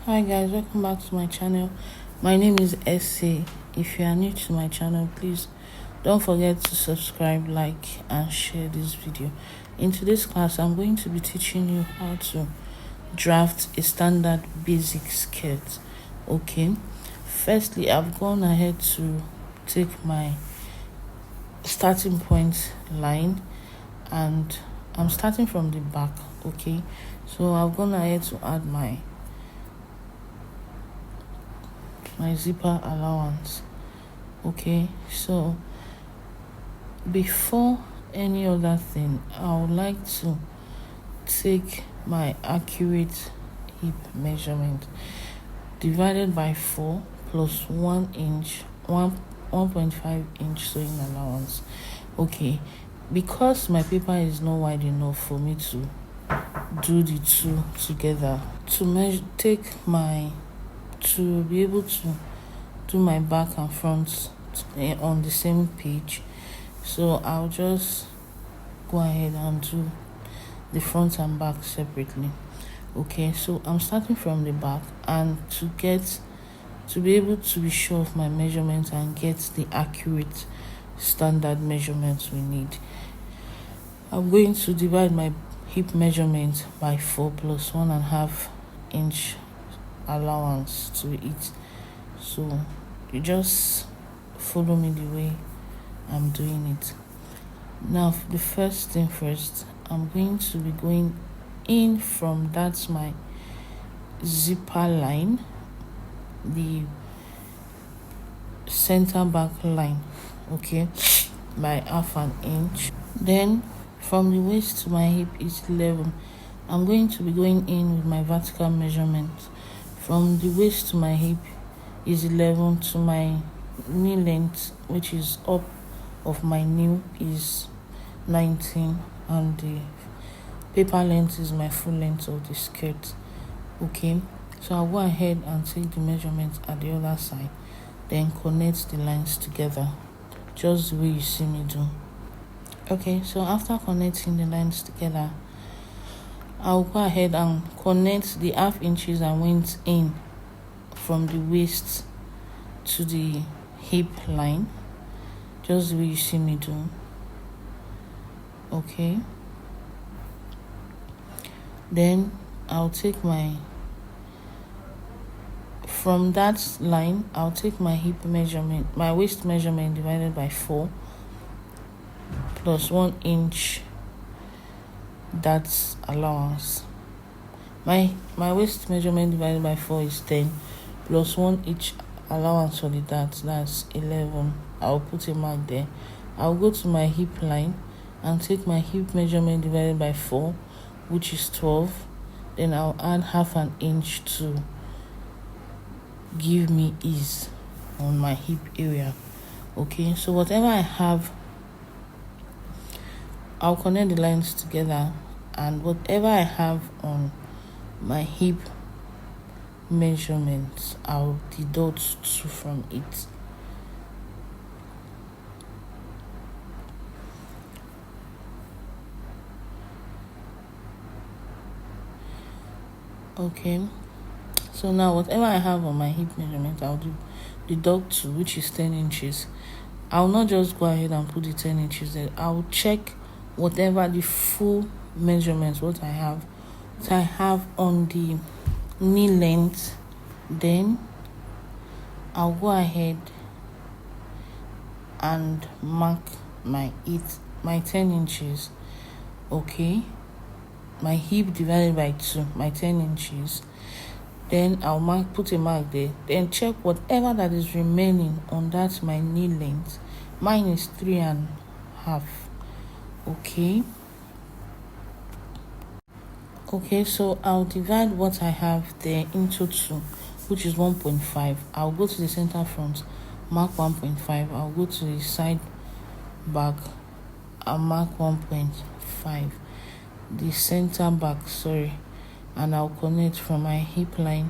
Hi guys, welcome back to my channel. My name is Essie. If you are new to my channel, please don't forget to subscribe, like and share this video. In today's class, I'm going to be teaching you how to draft a standard basic skirt. Okay, firstly, I've gone ahead to take my starting point line and I'm starting from the back. Okay, so I've gone ahead to add my zipper allowance. Okay, so before any other thing, I would like to take my accurate hip measurement divided by 4 plus 1 inch 1.5 inch sewing allowance. Okay, because my paper is not wide enough for me to do the two together, to be able to do my back and front on the same page, so I'll just go ahead and do the front and back separately. Okay, so I'm starting from the back, and to be able to be sure of my measurements and get the accurate standard measurements we need, I'm going to divide my hip measurement by 4 plus 1.5 inch allowance to it. So you just follow me the way I'm doing it. Now, the first thing first, I'm going to be going in from that's my zipper line, the center back line, okay, by 1/2 inch. Then from the waist to my hip is 11. I'm going to be going in with my vertical measurement. From the waist to my hip is 11, to my knee length, which is up of my knee, is 19, and the paper length is my full length of the skirt. Okay, so I'll go ahead and take the measurement at the other side, then connect the lines together just the way you see me do. Okay, so after connecting the lines together, I'll go ahead and connect the 1/2 inches I went in from the waist to the hip line, just the way you see me do. Okay, then I'll take from that line, I'll take my hip measurement, my waist measurement divided by 4 plus 1 inch, that's allowance. My waist measurement divided by 4 is 10 plus 1 inch allowance for the that's 11. I'll put a mark there. I'll go to my hip line and take my hip measurement divided by 4, which is 12. Then I'll add 1/2 inch to give me ease on my hip area. Okay, so whatever I have, I'll connect the lines together, and whatever I have on my hip measurements, I'll deduct 2 from it. Okay, so now whatever I have on my hip measurement, I'll deduct 2, which is 10 inches. I'll not just go ahead and put the 10 inches there. I'll check whatever the full measurements, what I have on the knee length. Then I'll go ahead and mark my 10 inches. Okay, my hip divided by 2, my 10 inches. Then I'll put a mark there, then check whatever that is remaining on that my knee length. Mine is 3.5. Okay, so I'll divide what I have there into 2, which is 1.5. I'll go to the center front, mark 1.5. I'll go to the side back and mark 1.5. The center back, and I'll connect from my hip line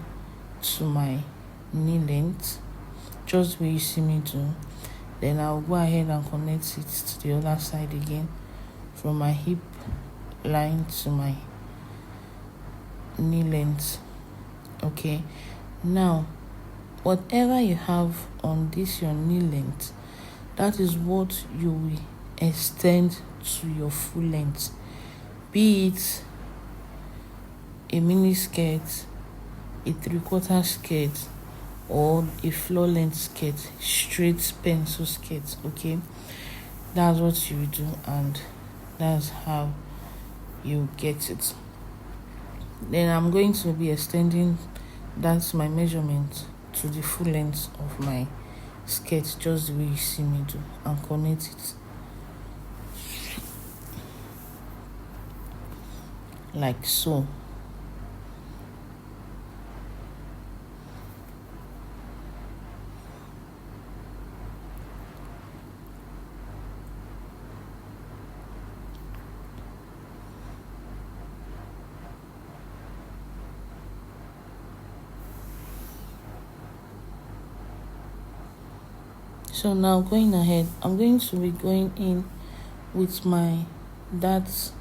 to my knee length, just where you see me do. Then I'll go ahead and connect it to the other side again, from my hip line to my knee length. Okay, now whatever you have on this your knee length, that is what you will extend to your full length, be it a mini skirt, a 3/4 skirt, or a floor length skirt, straight pencil skirt. Okay, that's what you do, and that's how you get it. Then I'm going to be extending that's my measurement to the full length of my skirt, just the way you see me do, and connect it like so. So now going ahead, I'm going to be going in with my that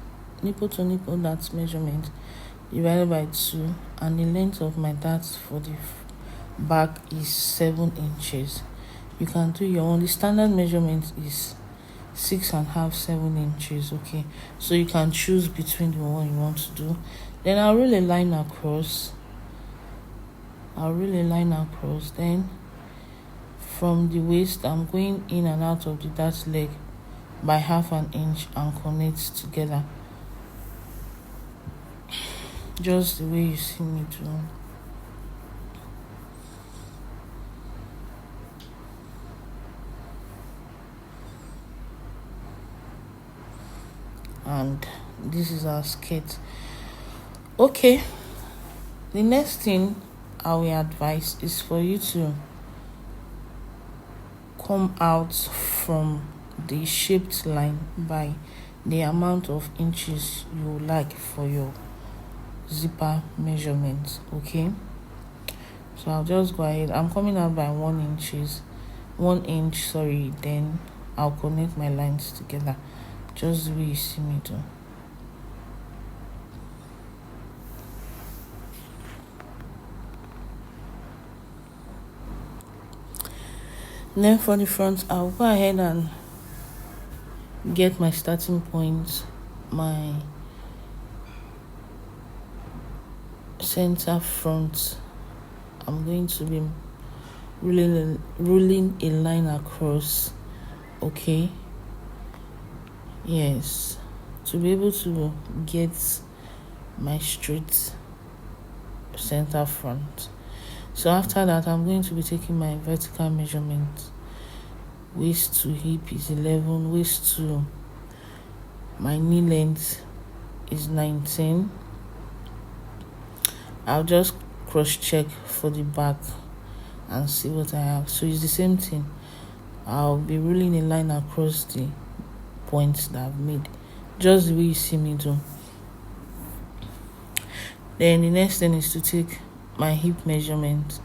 nipple to nipple that measurement divided by 2, and the length of my darts for the back is 7 inches. You can do your own. The standard measurement is 6.5, 7 inches. Okay, so you can choose between the one you want to do. Then I'll roll a line across. Then from the waist, I'm going in and out of the dart leg by 1/2 inch and connect together, just the way you see me do. And this is our skirt. Okay, the next thing I will advise is for you to come out from the shaped line by the amount of inches you like for your zipper measurement. Okay, so I'll just go ahead. I'm coming out by 1 inch, then I'll connect my lines together, just the way you see me do. Then for the front, I'll go ahead and get my starting point, my center front. I'm going to be rolling a line across. Okay, yes, to be able to get my straight center front. So after that, I'm going to be taking my vertical measurement. Waist to hip is 11, waist to my knee length is 19. I'll just cross check for the back and see what I have. So it's the same thing. I'll be rolling a line across the points that I've made, just the way you see me do. Then the next thing is to take my hip measurement.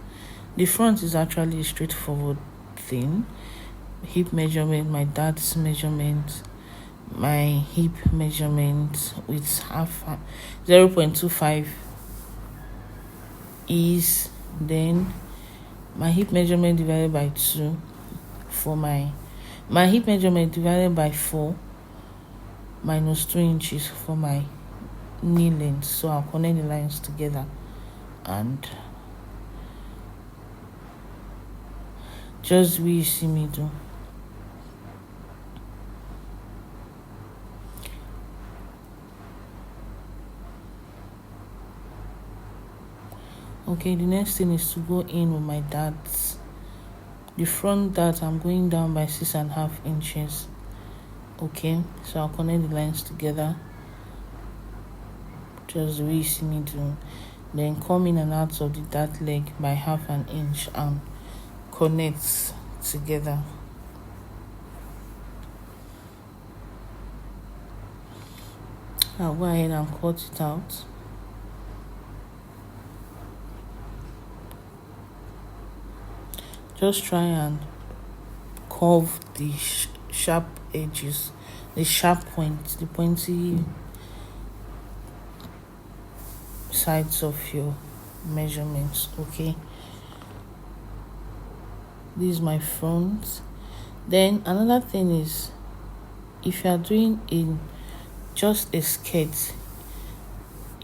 The front is actually a straightforward thing. Hip measurement, my darts measurement, my hip measurement with 0.25 is then my hip measurement divided by 2 for my hip measurement divided by 4 minus 2 inches for my knee length. So I'll connect the lines together and just we see me do. Okay, the next thing is to go in with my darts. The front dart, I'm going down by 6.5 inches. Okay, so I'll connect the lines together, just the way you see me do. Then come in and out of the dart leg by 1/2 inch and connect together. I'll go ahead and cut it out. Just try and curve the sharp edges, the sharp points, the pointy sides of your measurements. Okay, this is my front. Then another thing is, if you are doing in just a skirt,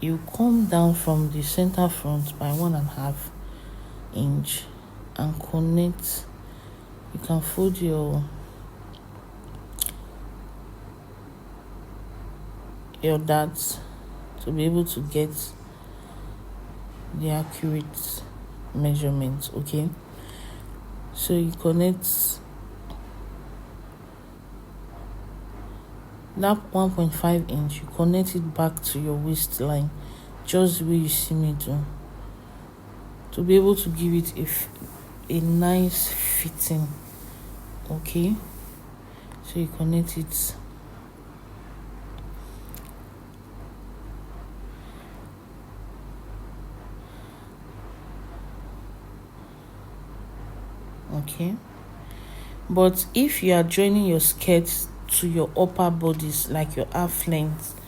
you come down from the center front by 1.5 inch and connect. You can fold your darts to be able to get the accurate measurements. Okay, so you connect that 1.5 inch, you connect it back to your waistline, just the way you see me do, to be able to give it a nice fitting. Okay, so you connect it. Okay, but if you are joining your skirts to your upper bodies, like your half length,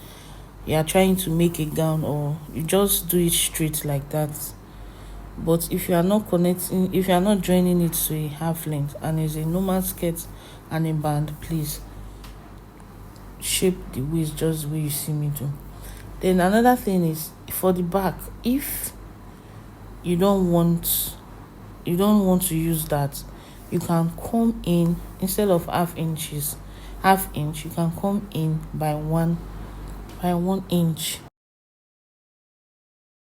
you are trying to make a gown, or you just do it straight like that. But if you are not connecting, if you are not joining it to a half length and it's a normal skirt and a band, please shape the waist just the way you see me do. Then another thing is, for the back, if you don't want to use that, you can come in, instead of half inch, you can come in by one inch.